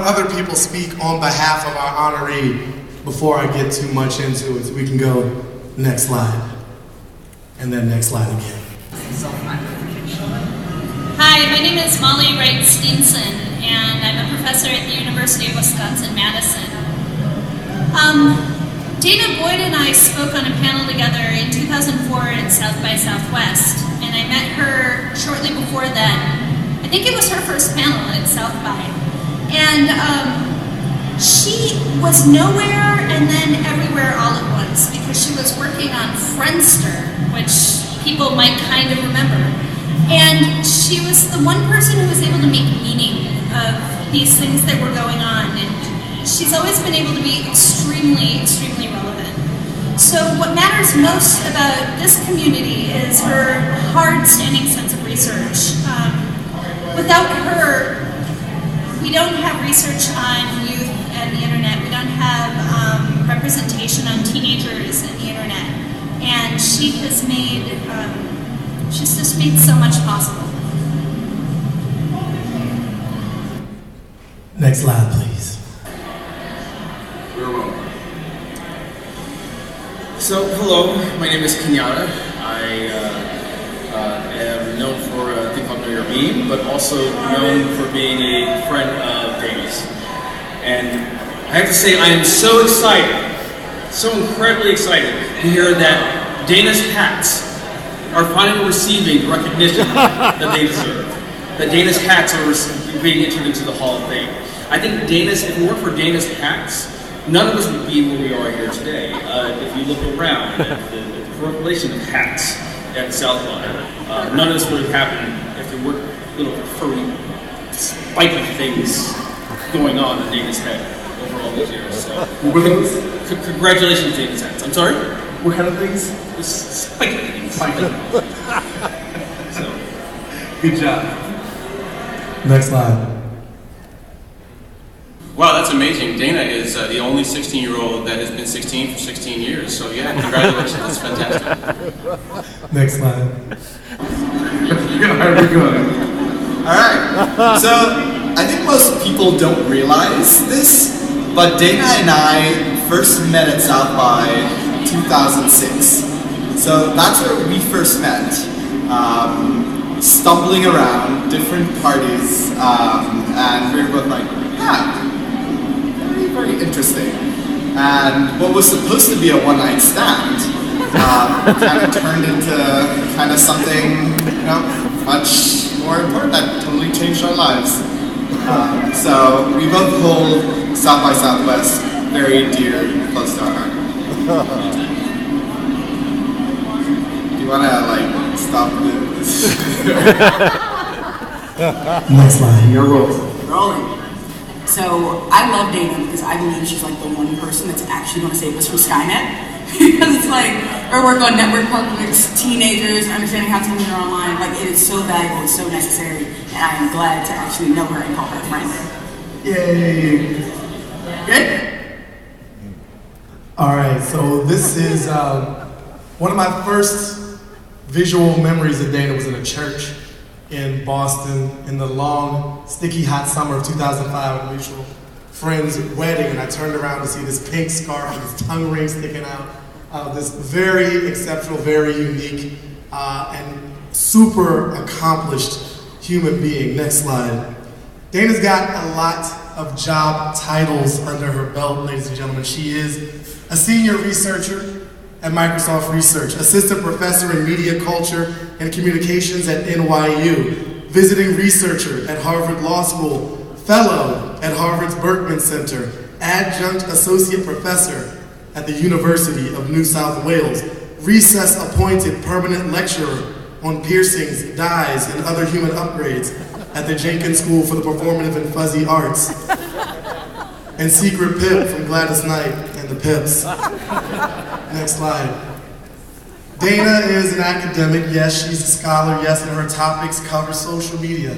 other people speak on behalf of our honoree before I get too much into it. So we can go next slide. And then next slide again. Hi, my name is Molly Wright-Steenson, and I'm a professor at the University of Wisconsin-Madison. Danah Boyd and I spoke on a panel together in 2004 at South by Southwest, and I met her shortly before then. I think it was her first panel at South by. And she was nowhere and then everywhere all at once because she was working on Friendster, which people might kind of remember. And she was the one person who was able to make meaning of these things that were going on. And she's always been able to be extremely, extremely relevant. So what matters most about this community is her hard-standing sense of research. Without her, we don't have research on youth and the internet. We don't have representation on teenagers and the internet. And she has made, she's just made so much possible. Next slide, please. We're rolling. So, hello, my name is Kenyatta. I am known for a thing called Know Your Meme, but also known for being a friend of Danah's. And I have to say, I am so excited, so incredibly excited to hear that Danah's hats are finally receiving the recognition that they deserve. That Danah's hats are being entered into the Hall of Fame. I think if it weren't for Danah's hats, none of us would be where we are here today. If you look around at the proliferation of hats at South by, none of this would have happened if there weren't little furry, spiky things going on in Danah's head over all these years. So, congratulations, Danah's hats. I'm sorry? What kind of things? Spiky things. Spiky. So, good job. Next slide. Wow, that's amazing. Danah is the only 16-year-old that has been 16 for 16 years. So yeah, congratulations. That's fantastic. Next slide. All right. So I think most people don't realize this, but Danah and I first met at South by 2006. So that's where we first met. Stumbling around different parties, and we were both like, yeah, very interesting. And what was supposed to be a one-night stand kind of turned into kind of something, much more important that totally changed our lives. So we both hold South by Southwest very dear and close to our heart. Do you want to stop this? Next slide. You're rolling. So I love Danah because I believe she's like the one person that's actually going to save us from Skynet. Because it's like her work on network marketers, teenagers, understanding how to move online. Like it is so valuable, it's so necessary, and I am glad to actually know her and call her a friend. Yay! Good. All right. So this is one of my first visual memories of Danah was in a church in Boston in the long, sticky, hot summer of 2005 at a mutual friend's wedding, and I turned around to see this pink scarf with this tongue ring sticking out. This very exceptional, very unique, and super accomplished human being. Next slide. Danah's got a lot of job titles under her belt, ladies and gentlemen. She is a senior researcher at Microsoft Research, assistant professor in media culture and communications at NYU, visiting researcher at Harvard Law School, fellow at Harvard's Berkman Center, adjunct associate professor at the University of New South Wales, recess-appointed permanent lecturer on piercings, dyes, and other human upgrades at the Jenkins School for the Performative and Fuzzy Arts, and secret pip from Gladys Knight and the Pips. Next slide. Danah is an academic, yes, she's a scholar, yes, and her topics cover social media,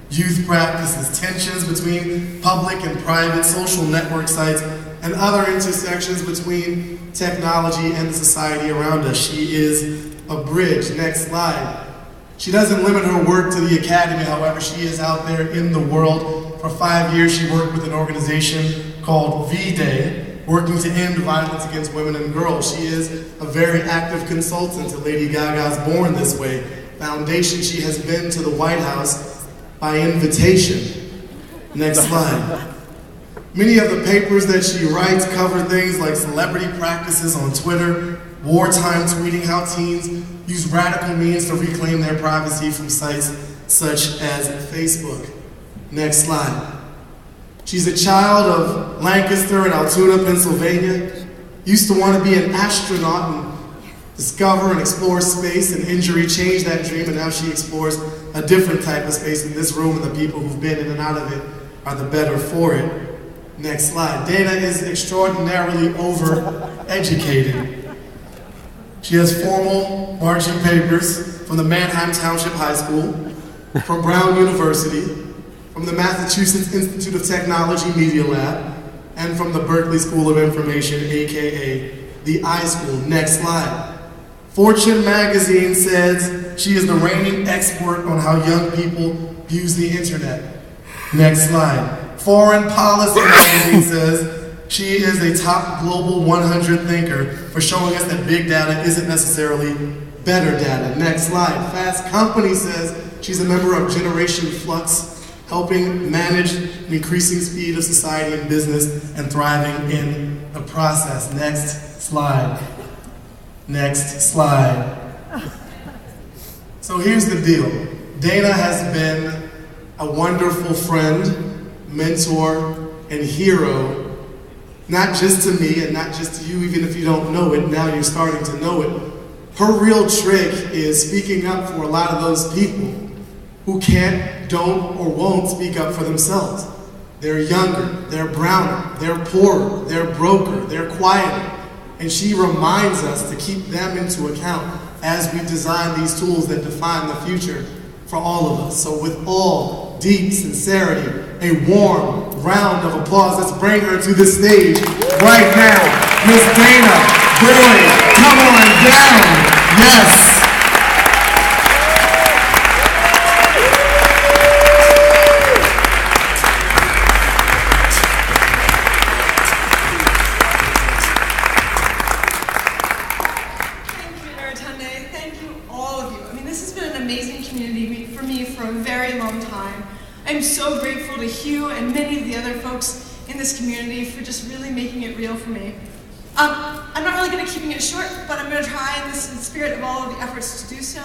youth practices, tensions between public and private social network sites, and other intersections between technology and the society around us. She is a bridge. Next slide. She doesn't limit her work to the academy, however, she is out there in the world for 5 years, she worked with an organization called V-Day, working to end violence against women and girls. She is a very active consultant to Lady Gaga's Born This Way Foundation. She has been to the White House by invitation. Next slide. Many of the papers that she writes cover things like celebrity practices on Twitter, wartime tweeting, how teens use radical means to reclaim their privacy from sites such as Facebook. Next slide. She's a child of Lancaster and Altoona, Pennsylvania. Used to want to be an astronaut and discover and explore space, and injury changed that dream, and now she explores a different type of space in this room, and the people who've been in and out of it are the better for it. Next slide. Danah is extraordinarily over-educated. She has formal marching papers from the Manheim Township High School, from Brown University, from the Massachusetts Institute of Technology Media Lab, and from the Berkeley School of Information, aka the iSchool. Next slide. Fortune magazine says she is the reigning expert on how young people use the internet. Next slide. Foreign Policy magazine says she is a top global 100 thinker for showing us that big data isn't necessarily better data. Next slide. Fast Company says she's a member of Generation Flux, helping manage an increasing speed of society and business and thriving in the process. Next slide. Next slide. So here's the deal. Danah has been a wonderful friend, mentor, and hero, not just to me and not just to you, even if you don't know it, now you're starting to know it. Her real trick is speaking up for a lot of those people who can't, don't, or won't speak up for themselves. They're younger, they're browner, they're poorer, they're broker, they're quieter. And she reminds us to keep them into account as we design these tools that define the future for all of us. So with all deep sincerity, a warm round of applause. Let's bring her to the stage right now. Miss Danah Boyd, come on down. Yes. Thank you, Naratande. Thank you, all of you. I mean, this has been an amazing community for me for a very long time. I'm so grateful to Hugh and many of the other folks in this community for just really making it real for me. I'm not really going to keep it short, but I'm going to try in the spirit of all of the efforts to do so.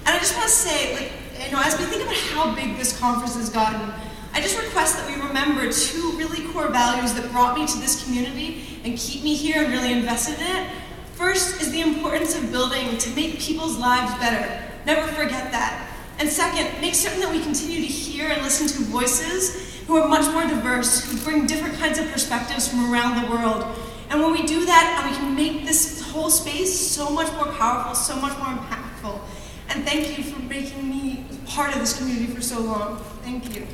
And I just want to say, as we think about how big this conference has gotten, I just request that we remember two really core values that brought me to this community and keep me here and really invested in it. First is the importance of building to make people's lives better. Never forget that. And second, make certain that we continue to hear and listen to voices who are much more diverse, who bring different kinds of perspectives from around the world. And when we do that, we can make this whole space so much more powerful, so much more impactful. And thank you for making me part of this community for so long. Thank you.